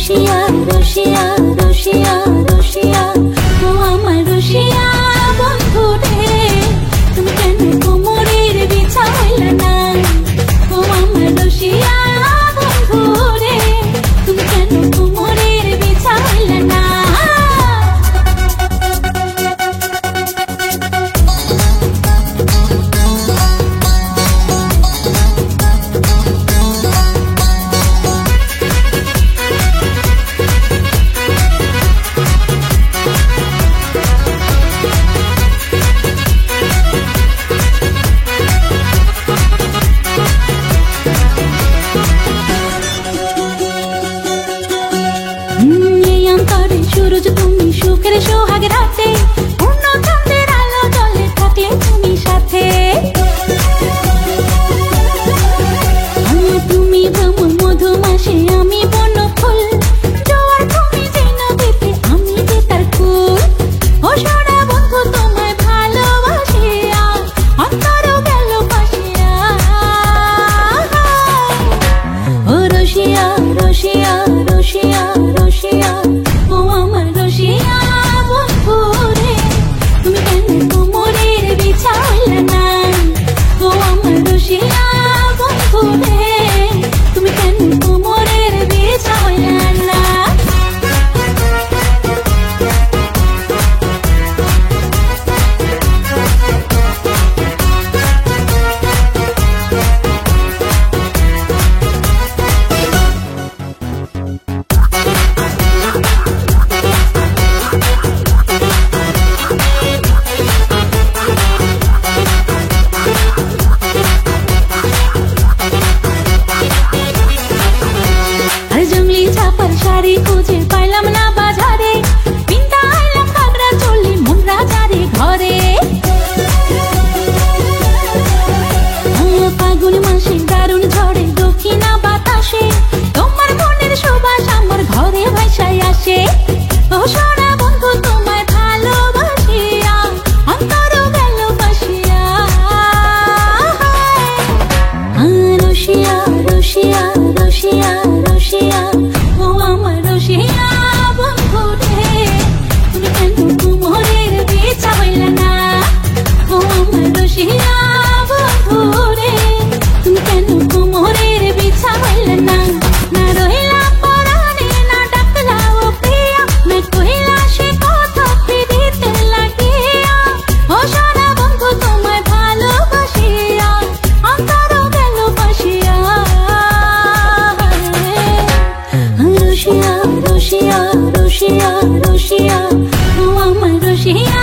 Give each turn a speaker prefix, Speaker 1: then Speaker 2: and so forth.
Speaker 1: রসিয়া রসিয়া রসিয়া রসিয়া ও আমার রসিয়া বন্ধু রে, তুমি কেন কোমরের বিছা হইলা না? ও আমার রসিয়া বন্ধু রে, তুমি কেন কোমরের বিছা হইলা না? সুরজ তুমি সুখের সোহাগ রাতে, পূর্ণ চাঁদের আলো জলে থাকলে তুমি সাথে। তুমি ভ্রমণ মধুমাসে আমি বন ফুল, জোয়ার তুমি যে নদীতে আমি যে তার কুল। ও সোনা বন্ধু তোমায় ভালোবাসিয়া অন্তর গেল ভাসিয়া। ও রসিয়া রসিয়া রসিয়া রসিয়া ও আমার রসিয়া বন্ধু রে, তুমি কেন কোমরের বিছা হইলা না? ও আমার রসিয়া বন্ধু রে, তুমি কেন কোমরের বিছা হইলা না? শাড়ি খুঁজে পাইলাম না বাজারে, পিন্তা আইলাম কাগড়া চলি মন রাজারে ঘরে। ফাগুন মাসে দারুণ ঝড়ে দক্ষিণা বাতাসে, তোমার মনের সুবাস আমার ঘরে ভাসায় আসে। ও সোনা বন্ধু তোমায় ভালোবাসিয়া অন্তর গেল ভাসিয়া। রসিয়া রসিয়া রসিয়া রসিয়া ও আমার রসিয়া বন্ধু রে, তুমি কেন কোমরের বিছা হইলা না? ও আমার রসিয়া বন্ধু রে, তুমি কেন কোমরের বিছা হইলা না? না রহিলা পরাণে না ডাকলা ও প্রিয়া, না কহিলা সে কথা পিড়িতে লাগিয়া। ও সোনা বন্ধু তোমায় ভালোবাসিয়া অন্তর গেল ভাসিয়া। রসিয়া রসিয়া রসিয়া রসিয়া ও আমার রসিয়া